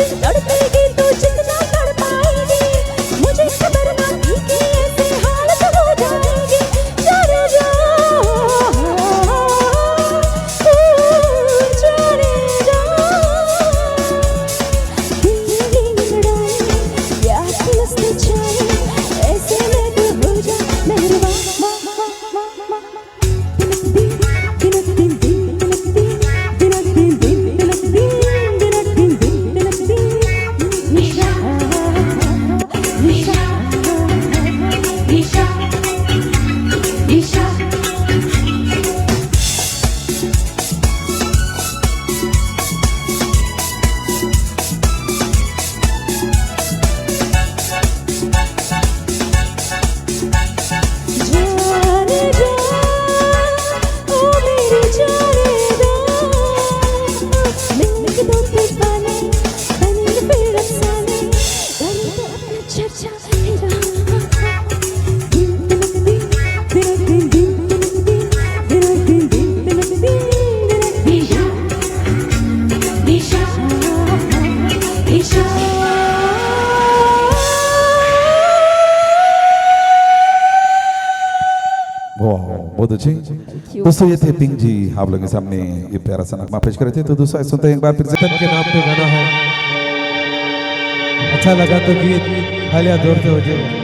दिन तड़पेगी तो जितना तड़पाएगी, मुझे खबर ना थी कि ऐसे हालत हो जाएगी। चले जाओ चले जाओ, दिल की लड़ाई या मस्ती छाए, ऐसे में तू हो जा मेहरबान। बहुत अच्छी दोस्तों, ये थे पिंक जी, आप लोगों के सामने ये प्यारा सा नगमा पेश करे थे। तो दोस्तों सुनते हैं एक बार फिर से के नाम पे गाना है, अच्छा लगा तो गीत हालिया दौर से हो जाए।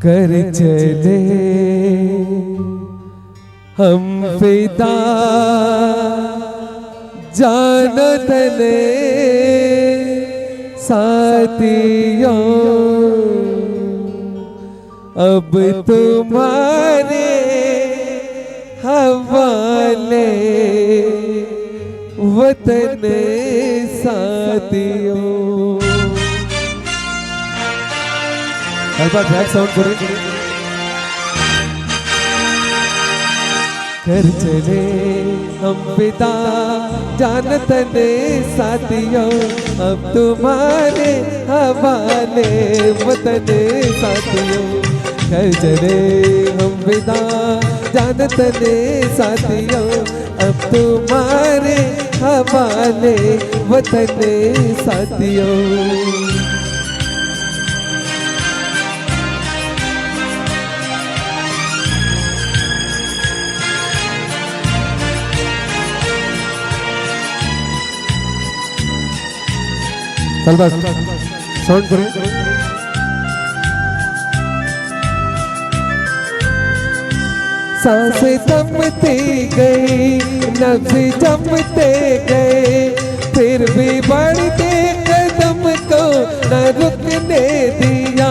कर चले हम फिदा जानो तने साथियों, अब तुम्हारे हवाले वतन साथियों। एक बार बैक साउंड करें। कर चले हम पिता जानतने साथियों, अब तुम्हारे हवाले वतन साथियों। कर चले हम पिता जानतने साथियों, अब तुम्हारे हवाले वतन साथियों। चल बस साउंड करें। सांसें थमती गई, नब्ज़ जमते गए, फिर भी बढ़ते कदम को न रुकने दिया।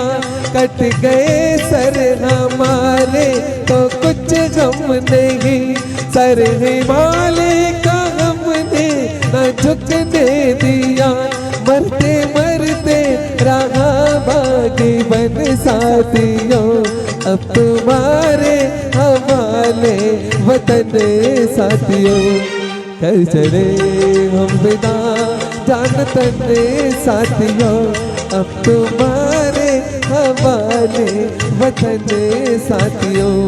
कट गए सर हमारे तो कुछ गम नहीं, सर हिमालय का हमने न झुकने दिया। मरते मरते रहा बागी बन साथियों, अब तुम्हारे हवाले वतन साथियों। कर चले हम बिना जानतने साथियों, अब तुम्हारे हवाले वतन साथियों।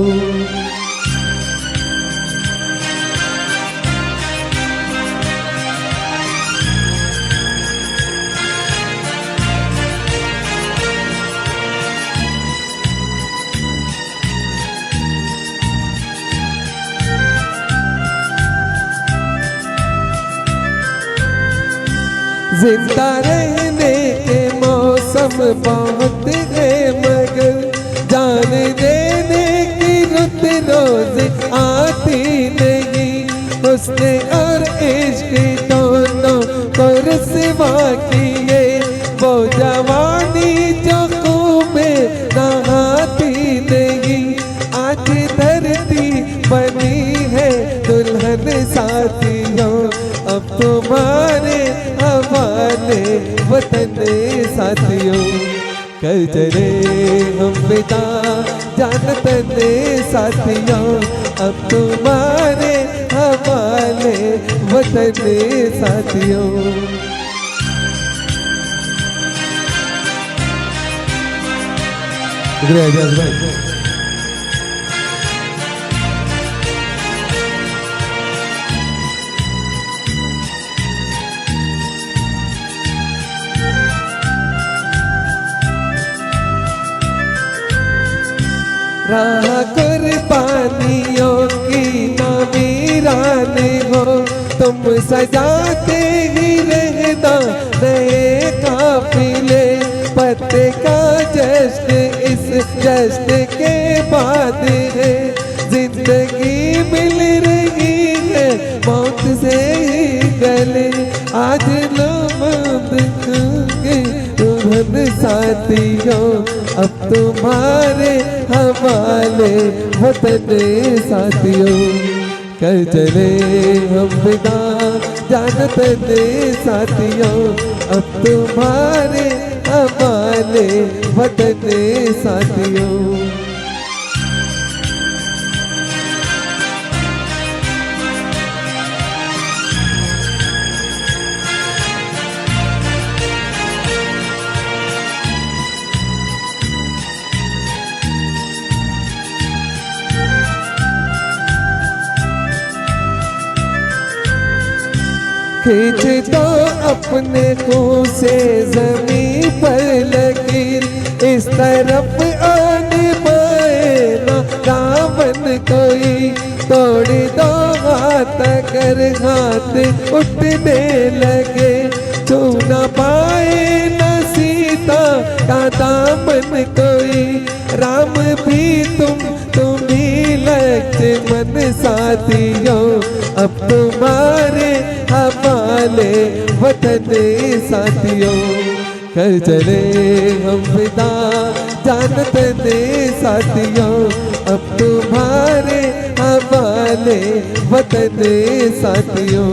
जिंदा रहने के मौसम बहुत है, मगर जान देने की रुत रोज आती नहीं। उसने और इश्क दोनों को रुसवा किए, वो जवानी जो खून में नहाती नहीं। आज धरती बनी है दुल्हन साथियों, अब तुम्हारे हवाले वतन साथियों। कर चले हम विदा जानतने साथियों, अब तुम्हारे हवाले वतन साथियों। शुक्रिया एजाज भाई। राह कुर्बानियों की ना वीरान हो, तुम सजाते ही रहना नए काफिले। पत्ते का जश्न इस जश्न के बाद है, जिंदगी मिल रही है मौत से ही गले। आज लो तुम साथियों, अब तुम्हारे हवाले वतन साथियों। कर चले हम विदा जानते साथियों, अब तुम्हारे हवाले वतन साथियों। खींच दो अपने खून से जमीन पर लकीर, इस तरफ आने पाए ना रावण कोई। तोड़ दो हाथ कर हाथ उठने लगे, छू न पाए न सीता का दामन कोई। राम भी तुम भी लक्ष्मण साथियों, अब तुम्हारे हवाले वतन साथियों। कर चले हम विदा जानते साथियों, अब तुम्हारे हवाले वतन साथियों।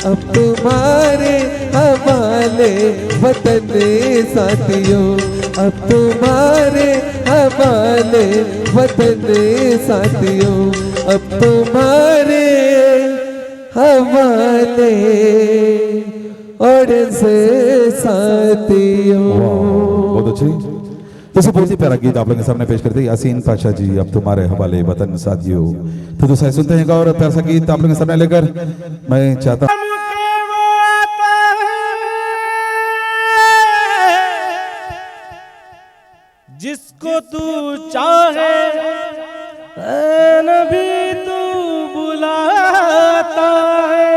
अब तुम्हारे हवाले वतन साथियों, अब तुम्हारे हवाले वतन साथियों। अब तुम्हारे हवाले और से साथियों। बहुत अच्छी दोस्तों, बहुत ही प्यारा गीत आप लोगों के सामने पेश करते हैं यासीन पाशा जी, अब तुम्हारे हवाले वतन साथियों। तो दोस्तों सुनते हैं और प्यारा सा गीत आप लोगों के सामने लेकर मैं चाहता हूं जिसको तू चाहे नबी तू बुलाता है,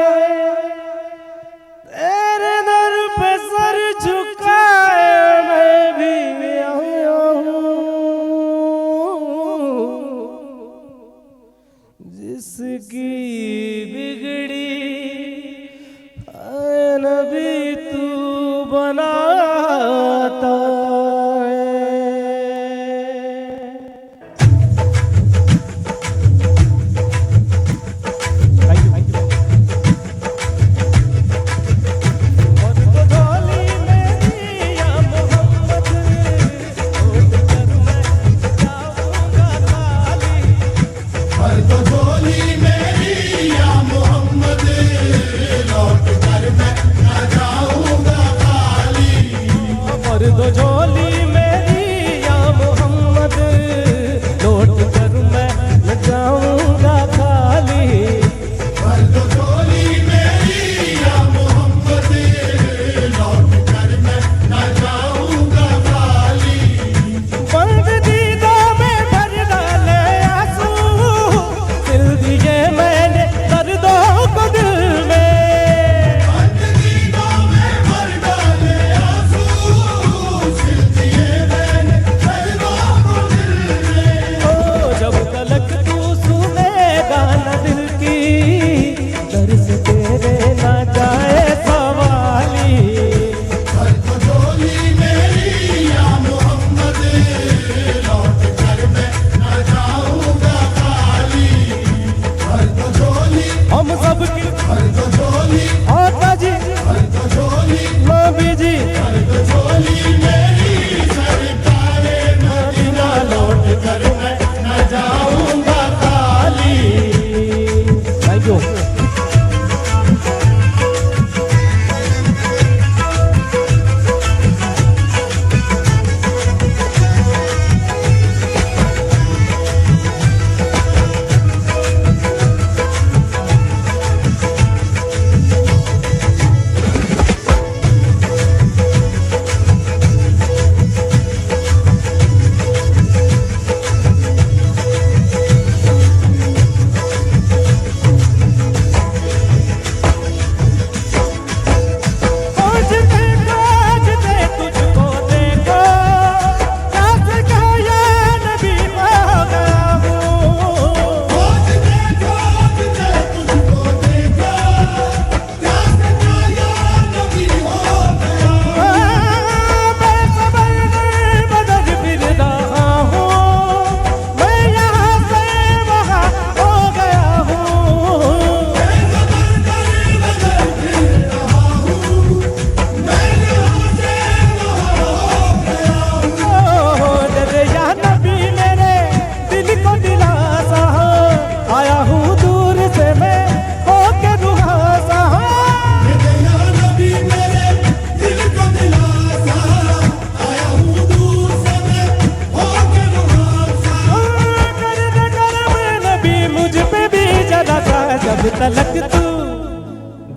तेरे दर पे सर झुकाए मैं भी आया हूँ। जिसकी बिगड़ी नबी तू बनाता है।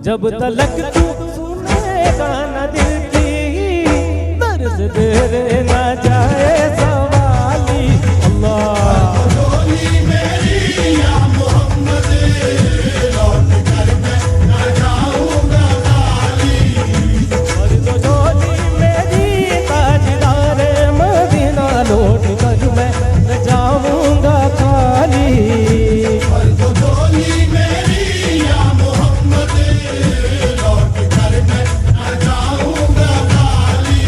जब तलक तू सुनेगा ना दिल की दर्द तेरे ना जाए सवाली अल्लाह लौट कर मैं न जाऊंगा खाली मेरी या मोहम्मद लौट कर मैं न जाऊंगा खाली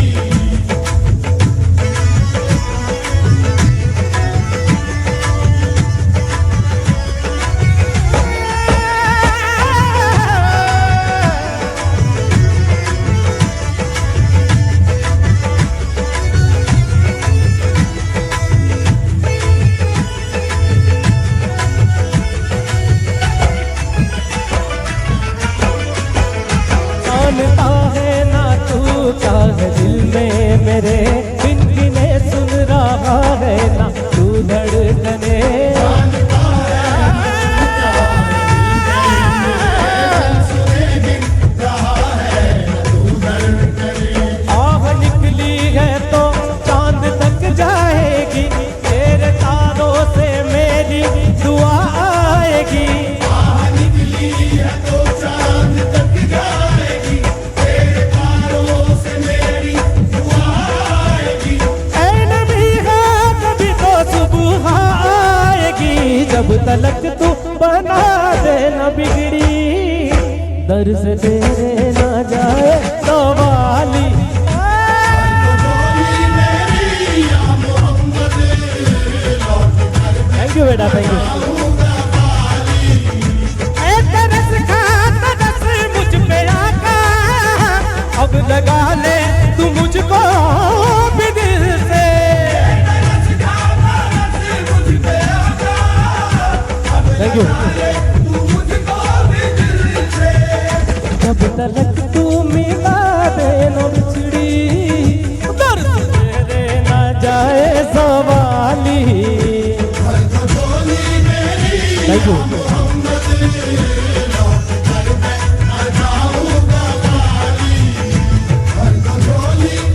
जानता है ना तू क्या है दिल में मेरे बिन गिने सुन रहा है ना तू धड़कने आह निकली है तो चांद तक जाएगी तेरे तारों से मेरी दुआ आएगी निकली है तो चांद तक जाएगी तेरे तारों से मेरी दुआ आएगी ऐ नबी है कभी तो सुबह आएगी जब तलक तू बना दे न बिगड़ी दर से तेरे ना जाए सवाली मेरी या मोहम्मद लौट कर थैंक यू बेटा थैंक यू तरस खा तरस मुझ पे आका अब लगा ले तू मुझको भी दिल से थैंक यू जब तलक तू मिला दे न बिछड़ी दर्द तेरे ना जाए सवाली थैंक यू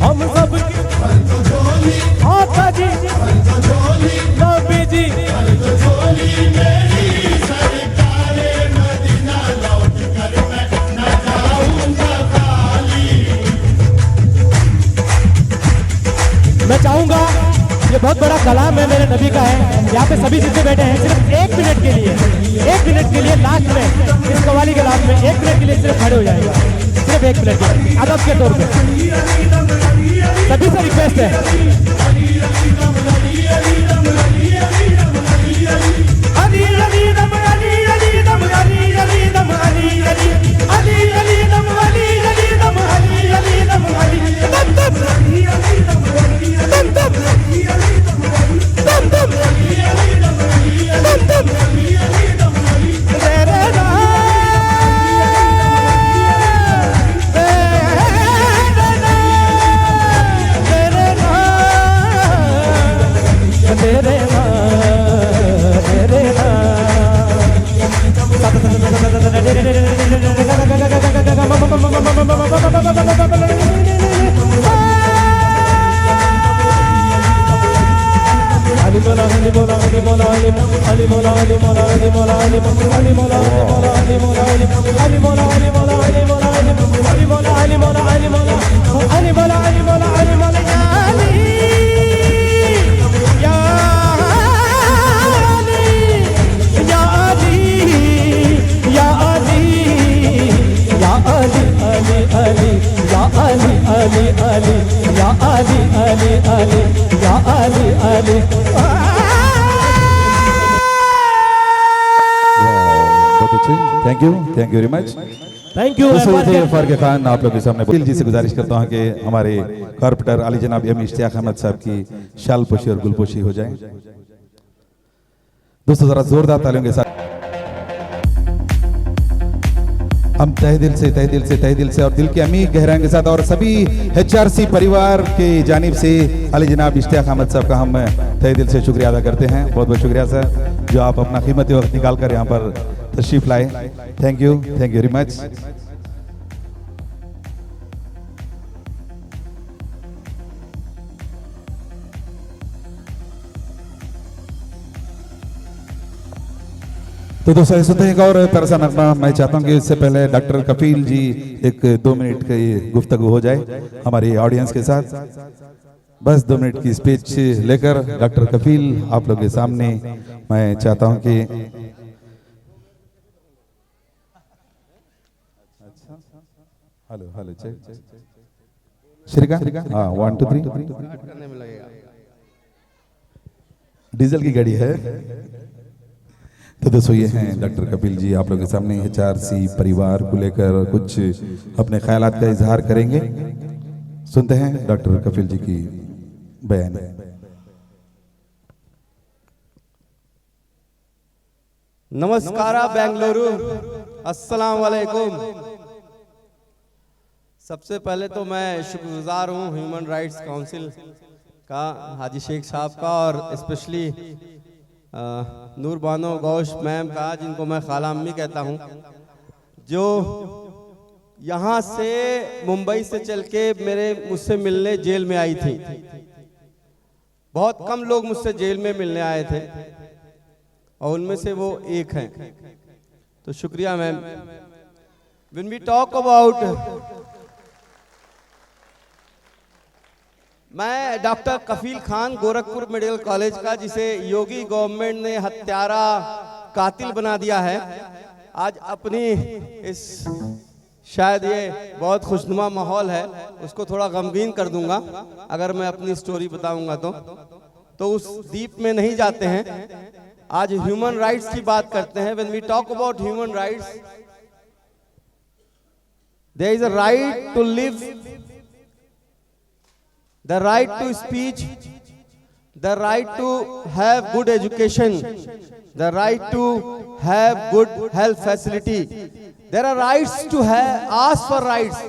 हम सब आका जी नबी जी मैं चाहूंगा ये बहुत बड़ा कलाम है मेरे नबी का है यहाँ पे सभी जितने बैठे हैं सिर्फ 1 मिनट के लिए लास्ट में इस कवाली के लास्ट में 1 मिनट के लिए सिर्फ खड़े हो जाएगा सिर्फ 1 मिनट के अदब के तौर पे सभी से रिक्वेस्ट है अली अली दम अली अली दम अली अली दम अली अली अली अली दम अली अली दम अली अली दम अली दम दम अली अली दम अली दम दम अली अली दम अली दम दम अली अली दम अली दम दम अली अली दम अली रे रे रा तेरे अली बोला अली बोला अली बोला अली अली बोला अली बोला अली बोला अली अली बोला अली बोला अली बोला अली अली बोला अली बोला अली बोला अली अली बोला अली बोला अली बोला अली बोला अली बोला अली बोला या अली या अली या अली या अली अली अली या अली अली अली या अली अली अली या अली अली बहुत अच्छे thank you very much thank you फर्क खान आप लोग के सामने दिल जी से गुजारिश करता हूँ कि हमारे कारपेंटर अली जनाब एम इश्तियाक अहमद साहब की शाल पोशी और गुलपोशी हो जाए दोस्तों जरा जोरदार तालियों के साथ हम तहे दिल से और दिल की अमीर गहराइयों के साथ और सभी HRC परिवार के जानिब से अली जनाब इश्तियाक अहमद साहब का हम तहे दिल से शुक्रिया अदा करते हैं। बहुत बहुत शुक्रिया सर जो आप अपना कीमती वक्त निकाल कर यहाँ पर तशरीफ लाए। Thank you very much. तो दोस्तों सुनते हैं एक और प्यारा सा नगमा। मैं चाहता हूं कि इससे पहले डॉक्टर कपिल जी एक 2 मिनट की गुफ्तगू हो जाए हमारी ऑडियंस के साथ। बस 2 मिनट की स्पीच लेकर डॉक्टर कपिल आप लोगों के सामने मैं चाहता हूं कि हेलो हेलो चेक श्रीका हाँ 1 2 3 डीजल की गाड़ी है। तो दोस्तों ये हैं डॉक्टर कपिल जी आप लोगों के सामने HRC परिवार को लेकर कुछ अपने ख्यालात का इजहार करेंगे। सुनते हैं डॉक्टर कपिल जी की बयान। नमस्कारा बेंगलुरु, अस्सलाम वालेकुम। सबसे पहले तो मैं शुक्रगुजार हूँ ह्यूमन राइट्स काउंसिल का, हाजी शेख साहब का, और स्पेशली नूर बानो गौश मैम का, जिनको मैं खाला अम्मी कहता हूँ, जो यहाँ से मुंबई से चल के मुझसे मिलने जेल में आई थी। बहुत कम लोग मुझसे जेल में मिलने आए थे और उनमें से वो एक हैं। तो शुक्रिया ma'am. When we talk about मैं डॉक्टर कफील खान गोरखपुर मेडिकल कॉलेज का, जिसे योगी गवर्नमेंट ने हत्यारा कातिल बना दिया है, आज अपनी इस शायद ये बहुत खुशनुमा माहौल है, उसको थोड़ा गमगीन कर दूंगा अगर मैं अपनी स्टोरी बताऊंगा तो उस डीप में नहीं जाते हैं। आज ह्यूमन राइट्स की बात करते हैं। When we talk about human rights, there is a right to live, the right to speech, the right to have good education, the right to have good health facility. There are rights to ask for rights.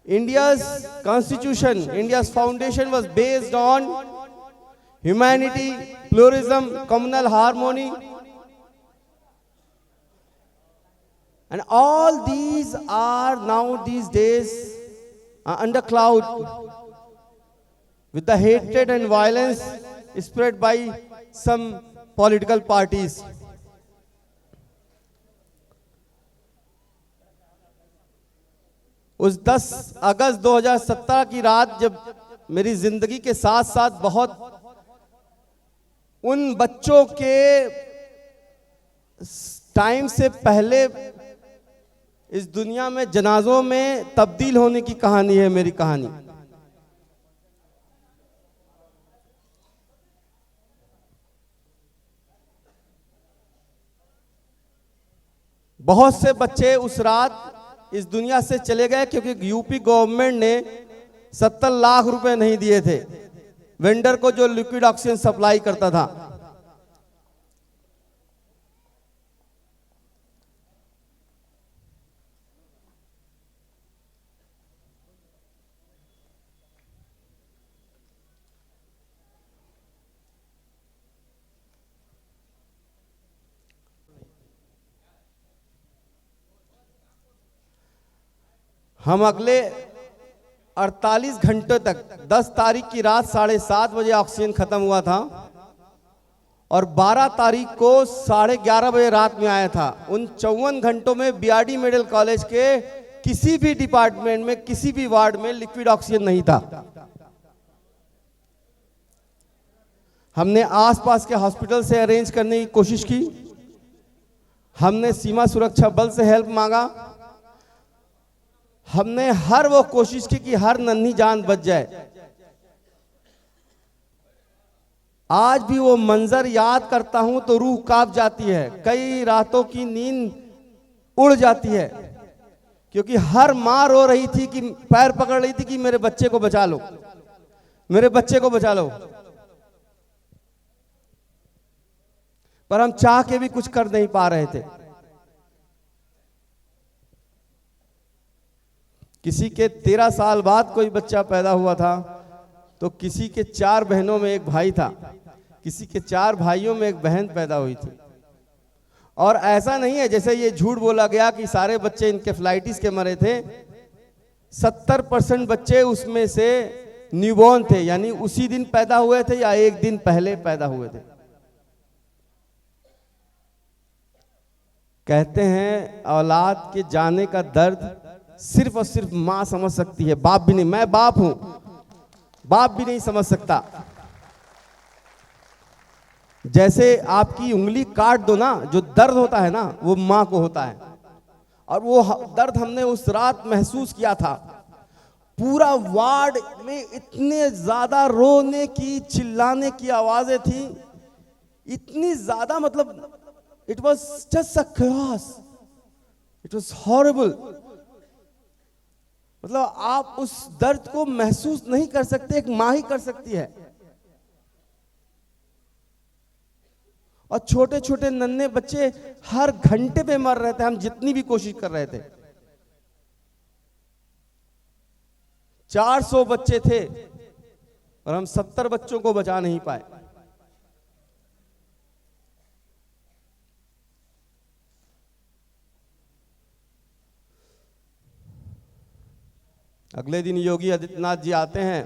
India's constitution, India's foundation was based on humanity, pluralism, communal harmony. And all these are now these days under cloud with the hatred and violence spread by some political parties. उस 10 अगस्त 2017 की रात जब मेरी जिंदगी के साथ साथ बहुत उन बच्चों के टाइम से पहले इस दुनिया में जनाजों में तब्दील होने की कहानी है मेरी कहानी। बहुत से बच्चे उस रात इस दुनिया से चले गए क्योंकि यूपी गवर्नमेंट ने 70 लाख रुपए नहीं दिए थे वेंडर को जो लिक्विड ऑक्सीजन सप्लाई करता था। हम अगले 48 घंटे तक 10 तारीख की रात 7:30 बजे ऑक्सीजन खत्म हुआ था और 12 तारीख को 11:30 बजे रात में आया था। उन 54 घंटों में बीआरडी मेडिकल कॉलेज के किसी भी डिपार्टमेंट में, किसी भी वार्ड में लिक्विड ऑक्सीजन नहीं था। हमने आसपास के हॉस्पिटल से अरेंज करने की कोशिश की, हमने सीमा सुरक्षा बल से हेल्प मांगा, हमने हर वो कोशिश की कि हर नन्ही जान बच जाए। आज भी वो मंजर याद करता हूं तो रूह कांप जाती है, कई रातों की नींद उड़ जाती है, क्योंकि हर मां रो रही थी कि पैर पकड़ रही थी कि मेरे बच्चे को बचा लो, मेरे बच्चे को बचा लो। पर हम चाह के भी कुछ कर नहीं पा रहे थे। किसी के 13 साल बाद कोई बच्चा पैदा हुआ था, तो किसी के 4 बहनों में एक भाई था, किसी के 4 भाइयों में एक बहन पैदा हुई थी। और ऐसा नहीं है जैसे ये झूठ बोला गया कि सारे बच्चे इंकेफ्लाइटिस के मरे थे। 70% बच्चे उसमें से न्यूबॉर्न थे, यानी उसी दिन पैदा हुए थे या एक दिन पहले पैदा हुए थे। कहते हैं औलाद के जाने का दर्द सिर्फ और सिर्फ मां समझ सकती है, बाप भी नहीं। मैं बाप हूं, बाप भी नहीं समझ सकता। जैसे आपकी उंगली काट दो ना, जो दर्द होता है ना वो मां को होता है। और वो दर्द हमने उस रात महसूस किया था। पूरा वार्ड में इतने ज्यादा रोने की, चिल्लाने की आवाजें थी, इतनी ज्यादा, मतलब it was just a chaos, it was horrible. मतलब आप उस दर्द को महसूस नहीं कर सकते, एक मां ही कर सकती है। और छोटे छोटे नन्हे बच्चे हर घंटे पे मर रहे थे, हम जितनी भी कोशिश कर रहे थे। 400 बच्चे थे और हम 70 बच्चों को बचा नहीं पाए। अगले दिन योगी आदित्यनाथ जी आते हैं।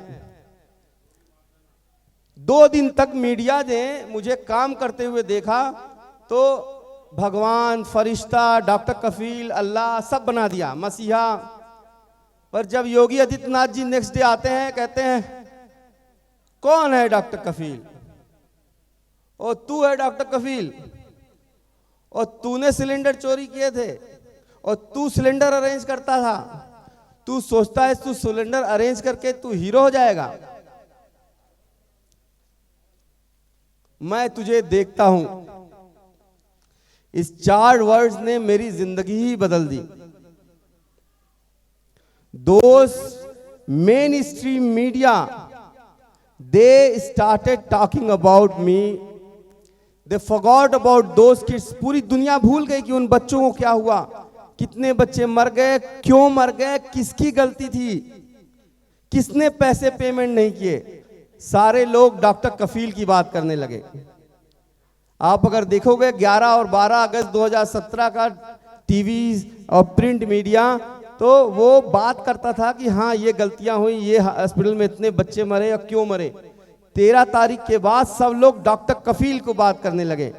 2 दिन तक मीडिया ने मुझे काम करते हुए देखा तो भगवान, फरिश्ता, डॉक्टर कफील, अल्लाह सब बना दिया, मसीहा। पर जब योगी आदित्यनाथ जी नेक्स्ट डे आते हैं, कहते हैं कौन है डॉक्टर कफील? ओ तू है डॉक्टर कफील, और तूने सिलेंडर चोरी किए थे, और तू सिलेंडर अरेंज करता था। तू सोचता है तू सिलेंडर अरेंज करके तू हीरो हो जाएगा? मैं तुझे देखता हूं। इस 4 वर्ड्स ने मेरी जिंदगी ही बदल दी। Those mainstream media, they started talking about me. They forgot about those kids. पूरी दुनिया भूल गई कि उन बच्चों को क्या हुआ, कितने बच्चे मर गए, क्यों मर गए, किसकी गलती थी, किसने पैसे पेमेंट नहीं किए। सारे लोग डॉक्टर कफील की बात करने लगे। आप अगर देखोगे 11 और 12 अगस्त 2017 का टीवी और प्रिंट मीडिया, तो वो बात करता था कि हाँ ये गलतियां हुई, ये हॉस्पिटल में इतने बच्चे मरे और क्यों मरे। 13 तारीख के बाद सब लोग डॉक्टर कफील को बात करने लगे।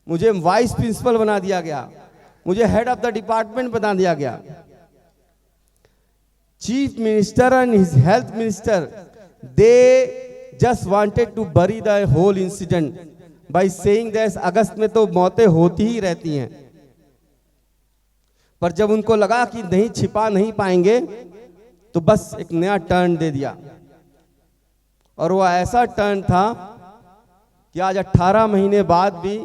मुझे वाइस प्रिंसिपल बना दिया गया, मुझे हेड ऑफ द डिपार्टमेंट बना दिया गया। Chief minister and his health minister, they just wanted to bury the whole incident by saying that अगस्त में तो मौतें होती ही रहती हैं। पर जब उनको लगा कि नहीं छिपा नहीं पाएंगे, तो बस एक नया टर्न दे दिया। और वो ऐसा टर्न था कि आज 18 महीने बाद भी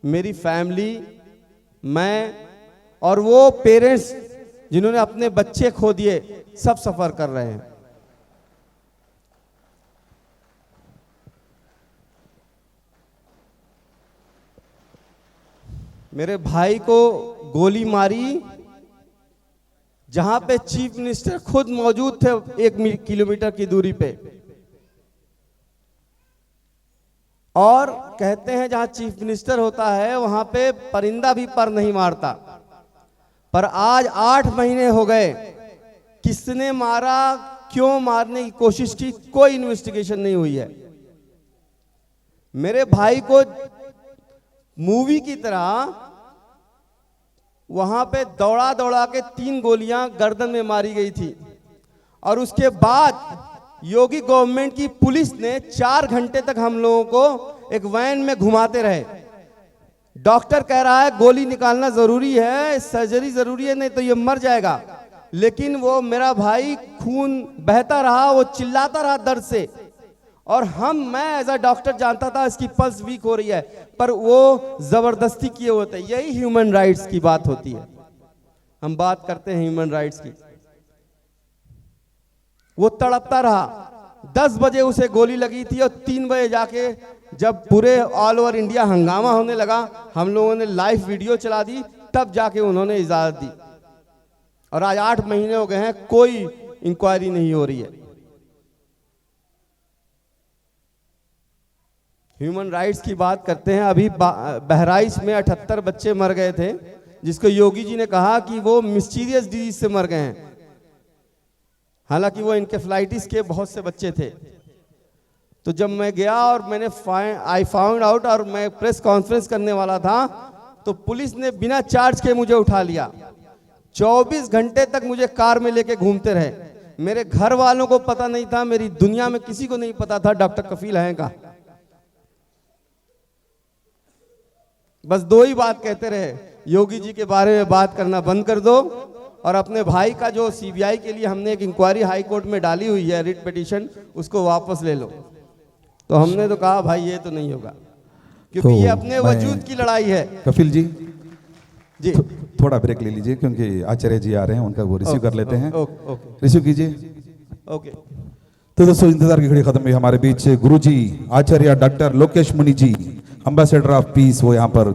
मेरी फैमिली, मैं और वो पेरेंट्स जिन्होंने अपने बच्चे खो दिए, सब सफर कर रहे हैं। मेरे भाई को गोली मारी जहां पे चीफ मिनिस्टर खुद मौजूद थे 1 किलोमीटर की दूरी पे। और कहते हैं जहां चीफ मिनिस्टर होता है वहां पे परिंदा भी पर नहीं मारता। पर आज 8 महीने हो गए, किसने मारा, क्यों मारने की कोशिश की, कोई इन्वेस्टिगेशन नहीं हुई है। मेरे भाई को मूवी की तरह वहां पे दौड़ा दौड़ा के 3 गोलियां गर्दन में मारी गई थी। और उसके बाद योगी गवर्नमेंट की पुलिस ने 4 घंटे तक हम लोगों को एक वैन में घुमाते रहे। डॉक्टर कह रहा है गोली निकालना जरूरी है, सर्जरी जरूरी है, नहीं तो ये मर जाएगा। लेकिन वो मेरा भाई खून बहता रहा, वो चिल्लाता रहा दर्द से। और मैं एज अ डॉक्टर जानता था इसकी पल्स वीक हो रही है, पर वो जबरदस्ती किए होते। यही ह्यूमन राइट्स की बात होती है। हम बात करते हैं ह्यूमन राइट्स की। वो तड़पता रहा। 10 बजे उसे गोली लगी थी और 3 बजे जाके जब पूरे ऑल ओवर इंडिया हंगामा होने लगा, हम लोगों ने लाइव वीडियो चला दी, तब जाके उन्होंने इजाजत दी। और आज 8 महीने हो गए हैं, कोई इंक्वायरी नहीं हो रही है। ह्यूमन राइट्स की बात करते हैं। अभी बहराइच में 78 बच्चे मर गए थे, जिसको योगी जी ने कहा कि वो मिस्टीरियस डिजीज से मर गए हैं, हालांकि वो इनकेफ्लाइटिस के बहुत से बच्चे थे। तो जब मैं गया और मैंने आई फाउंड आउट और मैं प्रेस कॉन्फ्रेंस करने वाला था, तो पुलिस ने बिना चार्ज के मुझे उठा लिया। 24 घंटे तक मुझे कार में लेके घूमते रहे। मेरे घर वालों को पता नहीं था, मेरी दुनिया में किसी को नहीं पता था डॉक्टर कफील हैं का। बस दो ही बात कहते रहे, योगी जी के बारे में बात करना बंद कर दो, और अपने भाई का जो सीबीआई के लिए हमने एक इंक्वायरी हाई कोर्ट में डाली हुई है, रिट पिटीशन, उसको वापस ले लो। तो हमने तो कहा भाई ये तो नहीं होगा, क्योंकि तो ये अपने वजूद की लड़ाई है। कफिल जी जी थोड़ा ब्रेक ले लीजिए, क्योंकि आचार्य जी आ रहे हैं, उनका वो रिसीव कर लेते हैं। ओके रिसीव कीजिए। ओके। तो दोस्तों इंतजार की घड़ी खत्म हुई। हमारे बीच गुरुजी आचार्य डॉक्टर लोकेश मुनि जी, एम्बेसडर ऑफ पीस, वो यहाँ पर